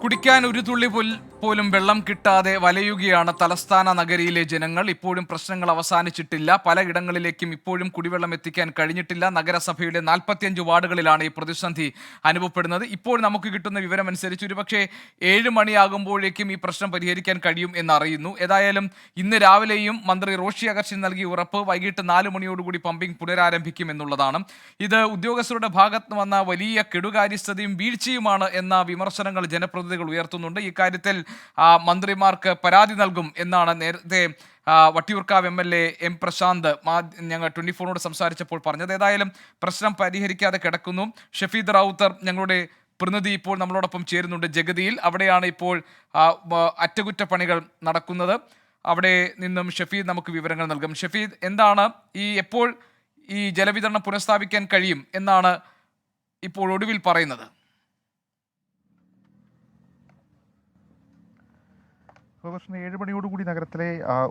കുടിക്കാൻ ഒരു തുള്ളി പോലും വെള്ളം കിട്ടാതെ വലയുകയാണ് തലസ്ഥാന നഗരിയിലെ ജനങ്ങൾ. ഇപ്പോഴും പ്രശ്നങ്ങൾ അവസാനിച്ചിട്ടില്ല. പലയിടങ്ങളിലേക്കും ഇപ്പോഴും കുടിവെള്ളം എത്തിക്കാൻ കഴിഞ്ഞിട്ടില്ല. നഗരസഭയുടെ 45 വാർഡുകളിലാണ് ഈ പ്രതിസന്ധി അനുഭവപ്പെടുന്നത്. ഇപ്പോൾ നമുക്ക് കിട്ടുന്ന വിവരം അനുസരിച്ച് ഒരുപക്ഷെ 7 മണിയാകുമ്പോഴേക്കും ഈ പ്രശ്നം പരിഹരിക്കാൻ കഴിയും എന്നറിയുന്നു. ഏതായാലും ഇന്ന് രാവിലെയും മന്ത്രി റോഷി അഗസ്റ്റിൻ നൽകിയ ഉറപ്പ് വൈകിട്ട് 4 മണിയോടുകൂടി പമ്പിംഗ് പുനരാരംഭിക്കും എന്നുള്ളതാണ്. ഇത് ഉദ്യോഗസ്ഥരുടെ ഭാഗത്ത് വന്ന വലിയ കെടുകാര്യസ്ഥതയും വീഴ്ചയുമാണ് എന്ന വിമർശനങ്ങൾ ജനപ്രതിനിധികൾ ഉയർത്തുന്നുണ്ട്. ഇക്കാര്യത്തിൽ മന്ത്രിമാർക്ക് പരാതി നൽകും എന്നാണ് നേരത്തെ വട്ടിയൂർക്കാവ് MLA M പ്രശാന്ത് ഞങ്ങൾ 24നോട് സംസാരിച്ചപ്പോൾ പറഞ്ഞത്. ഏതായാലും പ്രശ്നം പരിഹരിക്കാതെ കിടക്കുന്നു. ഷഫീദ് റാവുത്തർ ഞങ്ങളുടെ പ്രതിനിധി ഇപ്പോൾ നമ്മളോടൊപ്പം ചേരുന്നുണ്ട് ജഗതിയിൽ. അവിടെയാണ് ഇപ്പോൾ അറ്റകുറ്റപ്പണികൾ നടക്കുന്നത്. അവിടെ നിന്നും ഷഫീദ് നമുക്ക് വിവരങ്ങൾ നൽകും. ഷഫീദ്, എന്താണ് എപ്പോൾ ഈ ജലവിതരണം പുനഃസ്ഥാപിക്കാൻ കഴിയും എന്നാണ് ഇപ്പോൾ ഒടുവിൽ പറയുന്നത്? ഗോപകൃഷ്ണൻ, 7 മണിയോടുകൂടി നഗരത്തിലെ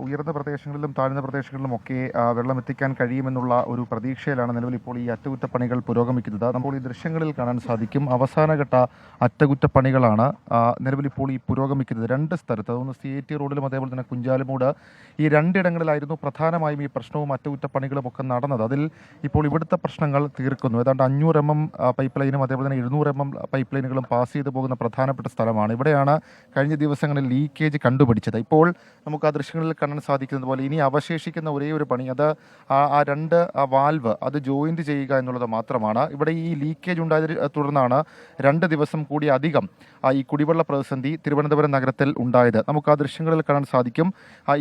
ഉയർന്ന പ്രദേശങ്ങളിലും താഴ്ന്ന പ്രദേശങ്ങളിലും ഒക്കെ വെള്ളം എത്തിക്കാൻ കഴിയുമെന്നുള്ള ഒരു പ്രതീക്ഷയിലാണ് നിലവിൽ ഇപ്പോൾ ഈ അറ്റകുറ്റപ്പണികൾ പുരോഗമിക്കുന്നത്. നമ്മൾ ഈ ദൃശ്യങ്ങളിൽ കാണാൻ സാധിക്കും. അവസാനഘട്ട അറ്റകുറ്റപ്പണികളാണ് നിലവിൽ ഇപ്പോൾ ഈ പുരോഗമിക്കുന്നത്. 2 സ്ഥലത്ത്, അതൊന്ന് CIT റോഡിലും അതേപോലെ തന്നെ കുഞ്ചാലുമൂട്, ഈ 2 ഇടങ്ങളിലായിരുന്നു പ്രധാനമായും ഈ പ്രശ്നവും അറ്റകുറ്റപ്പണികളും ഒക്കെ നടന്നത്. അതിൽ ഇപ്പോൾ ഇവിടുത്തെ പ്രശ്നങ്ങൾ തീർക്കുന്നു. ഏതാണ്ട് 500 mm പൈപ്പ് ലൈനും അതേപോലെ തന്നെ 200 mm പൈപ്പ് ലൈനുകളും പാസ് ചെയ്തു പോകുന്ന പ്രധാനപ്പെട്ട സ്ഥലമാണ്. ഇവിടെയാണ് കഴിഞ്ഞ ദിവസങ്ങളിൽ ലീക്കേജ് കണ്ടുപിടിച്ചത്. ഇപ്പോൾ നമുക്ക് ആ ദൃശ്യങ്ങളിൽ കാണാൻ സാധിക്കുന്നത് പോലെ ഇനി അവശേഷിക്കുന്ന ഒരേ ഒരു പണി അത് ആ 2 വാൽവ് അത് ജോയിന്റ് ചെയ്യുക എന്നുള്ളത് മാത്രമാണ്. ഇവിടെ ഈ ലീക്കേജ് ഉണ്ടായതിനെ തുടർന്നാണ് 2 ദിവസം കൂടി അധികം ഈ കുടിവെള്ള പ്രതിസന്ധി തിരുവനന്തപുരം നഗരത്തിൽ ഉണ്ടായത്. നമുക്ക് ആ ദൃശ്യങ്ങളിൽ കാണാൻ സാധിക്കും.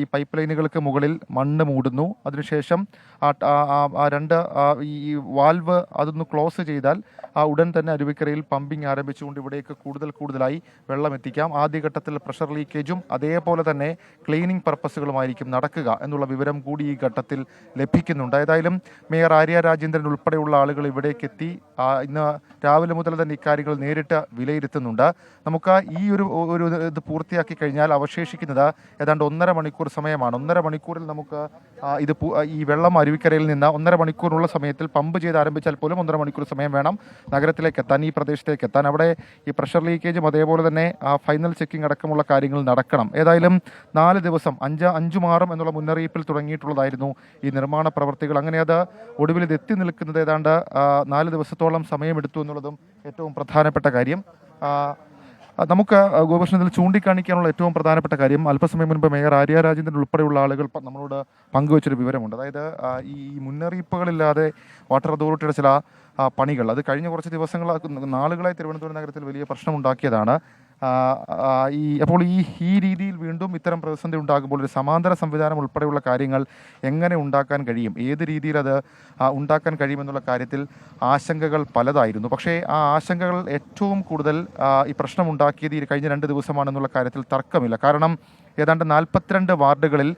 ഈ പൈപ്പ് ലൈനുകൾക്ക് മുകളിൽ മണ്ണ് മൂടുന്നു. അതിനുശേഷം ആ 2 ഈ വാൽവ് അതൊന്ന് ക്ലോസ് ചെയ്താൽ ഉടൻ തന്നെ അരുവിക്കരയിൽ പമ്പിംഗ് ആരംഭിച്ചുകൊണ്ട് ഇവിടേക്ക് കൂടുതലായി വെള്ളം എത്തിക്കാം. ആദ്യഘട്ടത്തിൽ പ്രഷർ ലീക്കേജും അതേപോലെ തന്നെ ക്ലീനിങ് പർപ്പസുകളുമായിരിക്കും നടക്കുക എന്നുള്ള വിവരം കൂടി ഈ ഘട്ടത്തിൽ ലഭിക്കുന്നുണ്ട്. ഏതായാലും മേയർ ആര്യ രാജേന്ദ്രൻ ഉൾപ്പെടെയുള്ള ആളുകൾ ഇവിടേക്ക് എത്തി ഇന്ന് രാവിലെ മുതൽ തന്നെ ഇക്കാര്യങ്ങൾ നേരിട്ട് വിലയിരുത്തുന്നുണ്ട്. നമുക്ക് ഈ ഒരു ഇത് പൂർത്തിയാക്കി കഴിഞ്ഞാൽ അവശേഷിക്കുന്നത് ഏതാണ്ട് 1.5 മണിക്കൂർ സമയമാണ്. 1.5 മണിക്കൂറിൽ നമുക്ക് ഈ വെള്ളം അരുവിക്കരയിൽ നിന്ന് 1.5 മണിക്കൂറിനുള്ള സമയത്തിൽ പമ്പ് ചെയ്ത് ആരംഭിച്ചാൽ പോലും 1.5 മണിക്കൂർ സമയം വേണം നഗരത്തിലേക്ക് എത്താൻ, ഈ പ്രദേശത്തേക്ക് എത്താൻ. അവിടെ ഈ പ്രഷർ ലീക്കേജും അതേപോലെ തന്നെ ഫൈനൽ ചെക്കിംഗ് അടക്കമുള്ള കാര്യങ്ങൾ നടക്കണം. ഏതായാലും 4 ദിവസം 5 മാറും എന്നുള്ള മുന്നറിയിപ്പിൽ തുടങ്ങിയിട്ടുള്ളതായിരുന്നു ഈ നിർമ്മാണ പ്രവർത്തികൾ. അങ്ങനെ അത് ഒടുവിൽ ഇത് എത്തി നിൽക്കുന്നത് ഏതാണ്ട് 4 ദിവസത്തോളം സമയമെടുത്തു എന്നുള്ളതും ഏറ്റവും പ്രധാനപ്പെട്ട കാര്യം. നമുക്ക് ഗോപകൃഷ്ണത്തിൽ ചൂണ്ടിക്കാണിക്കാനുള്ള ഏറ്റവും പ്രധാനപ്പെട്ട കാര്യം, അല്പസമയം മുൻപ് മേയർ ആര്യ രാജേന്ദ്രൻ ഉൾപ്പെടെയുള്ള ആളുകൾ നമ്മളോട് പങ്കുവച്ചൊരു വിവരമുണ്ട്. അതായത് ഈ മുന്നറിയിപ്പുകളില്ലാതെ വാട്ടർ അതോറിറ്റിയുടെ ചില പണികൾ അത് കഴിഞ്ഞ കുറച്ച് നാളുകളായി തിരുവനന്തപുരം നഗരത്തിൽ വലിയ പ്രശ്നമുണ്ടാക്കിയതാണ്. അപ്പോൾ ഈ രീതിയിൽ വീണ്ടും ഇത്തരം പ്രതിസന്ധി ഉണ്ടാകുമ്പോൾ ഒരു സമാന്തര സംവിധാനം ഉൾപ്പെടെയുള്ള കാര്യങ്ങൾ എങ്ങനെ ഉണ്ടാക്കാൻ കഴിയും, ഏത് രീതിയിൽ അത് ഉണ്ടാക്കാൻ കഴിയുമെന്നുള്ള കാര്യത്തിൽ ആശങ്കകൾ പലതായിരുന്നു. പക്ഷേ ആ ആശങ്കകൾ ഏറ്റവും കൂടുതൽ ഈ പ്രശ്നമുണ്ടാക്കിയത് ഈ കഴിഞ്ഞ 2 ദിവസമാണെന്നുള്ള കാര്യത്തിൽ തർക്കമില്ല. കാരണം ഏതാണ്ട് 42 വാർഡുകളിൽ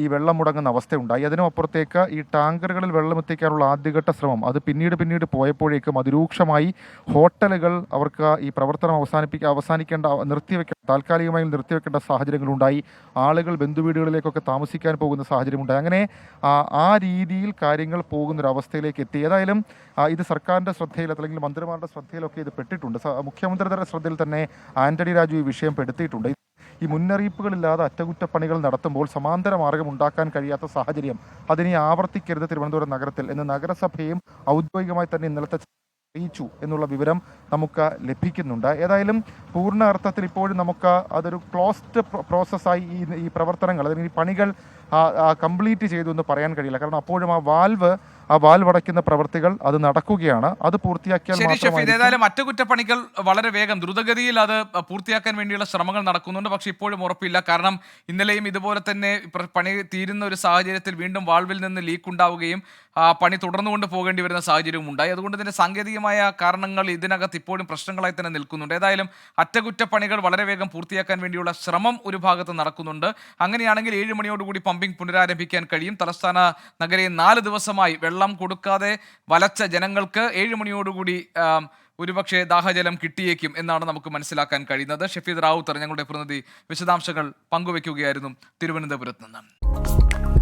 ഈ വെള്ളം മുടങ്ങുന്ന അവസ്ഥയുണ്ടായി. അതിനും അപ്പുറത്തേക്ക് ഈ ടാങ്കറുകളിൽ വെള്ളം എത്തിക്കാനുള്ള ആദ്യഘട്ട ശ്രമം അത് പിന്നീട് പോയപ്പോഴേക്കും അതിരൂക്ഷമായി ഹോട്ടലുകൾ അവർക്ക് ഈ പ്രവർത്തനം താൽക്കാലികമായി നിർത്തിവെക്കേണ്ട സാഹചര്യങ്ങളുണ്ടായി. ആളുകൾ ബന്ധുവീടുകളിലേക്കൊക്കെ താമസിക്കാൻ പോകുന്ന സാഹചര്യമുണ്ടായി. അങ്ങനെ ആ രീതിയിൽ കാര്യങ്ങൾ പോകുന്നൊരവസ്ഥയിലേക്ക് എത്തി. ഏതായാലും ഇത് സർക്കാരിൻ്റെ ശ്രദ്ധയിൽ അല്ലെങ്കിൽ മന്ത്രിമാരുടെ ശ്രദ്ധയിലൊക്കെ ഇത് പെട്ടിട്ടുണ്ട്. മുഖ്യമന്ത്രിയുടെ ശ്രദ്ധയിൽ തന്നെ ആന്റണി രാജു ഈ വിഷയം പെടുത്തിയിട്ടുണ്ട്. ഈ മുന്നറിയിപ്പുകളില്ലാതെ അറ്റകുറ്റപ്പണികൾ നടത്തുമ്പോൾ സമാന്തര മാർഗം ഉണ്ടാക്കാൻ കഴിയാത്ത സാഹചര്യം അതിനെ ആവർത്തിക്കരുത് തിരുവനന്തപുരം നഗരത്തിൽ എന്ന് നഗരസഭയും ഔദ്യോഗികമായി തന്നെ ഇന്നലത്തെ അറിയിച്ചു എന്നുള്ള വിവരം നമുക്ക് ലഭിക്കുന്നുണ്ട്. ഏതായാലും പൂർണ്ണ അർത്ഥത്തിൽ ഇപ്പോഴും നമുക്ക് അതൊരു ക്ലോസ്ഡ് പ്രോസസ്സായി ഈ പ്രവർത്തനങ്ങൾ അല്ലെങ്കിൽ ഈ പണികൾ കംപ്ലീറ്റ് ചെയ്തു എന്ന് പറയാൻ കഴിയില്ല. കാരണം അപ്പോഴും ആ വാൽവ് അടയ്ക്കുന്ന പ്രവൃത്തികൾ അത് നടക്കുകയാണ്. അത് പൂർത്തിയാക്കിയാൽ ഏതായാലും അറ്റകുറ്റപ്പണികൾ വളരെ വേഗം ദ്രുതഗതിയിൽ അത് പൂർത്തിയാക്കാൻ വേണ്ടിയുള്ള ശ്രമങ്ങൾ നടക്കുന്നുണ്ട്. പക്ഷേ ഇപ്പോഴും ഉറപ്പില്ല. കാരണം ഇന്നലെയും ഇതുപോലെ തന്നെ പണി തീരുന്ന ഒരു സാഹചര്യത്തിൽ വീണ്ടും വാൾവിൽ നിന്ന് ലീക്ക് ഉണ്ടാവുകയും പണി തുടർന്നുകൊണ്ട് പോകേണ്ടി വരുന്ന സാഹചര്യവും ഉണ്ടായി. അതുകൊണ്ട് തന്നെ സാങ്കേതികമായ കാരണങ്ങൾ ഇതിനകത്ത് ഇപ്പോഴും പ്രശ്നങ്ങളായി തന്നെ നിൽക്കുന്നുണ്ട്. ഏതായാലും അറ്റകുറ്റപ്പണികൾ വളരെ വേഗം പൂർത്തിയാക്കാൻ വേണ്ടിയുള്ള ശ്രമം ഒരു ഭാഗത്ത് നടക്കുന്നുണ്ട്. അങ്ങനെയാണെങ്കിൽ 7 മണിയോടുകൂടി പമ്പിംഗ് പുനരാരംഭിക്കാൻ കഴിയും. തലസ്ഥാന നഗരയിൽ 4 ദിവസമായി വെള്ളം കൊടുക്കാതെ വലച്ച ജനങ്ങൾക്ക് 7 മണിയോടുകൂടി ഒരുപക്ഷെ ദാഹജലം കിട്ടിയേക്കും എന്നാണ് നമുക്ക് മനസ്സിലാക്കാൻ കഴിയുന്നത്. ഷഫീദ് റാവുത്തർ ഞങ്ങളുടെ പ്രതിനിധി വിശദാംശങ്ങൾ പങ്കുവയ്ക്കുകയായിരുന്നു തിരുവനന്തപുരത്ത് നിന്ന്.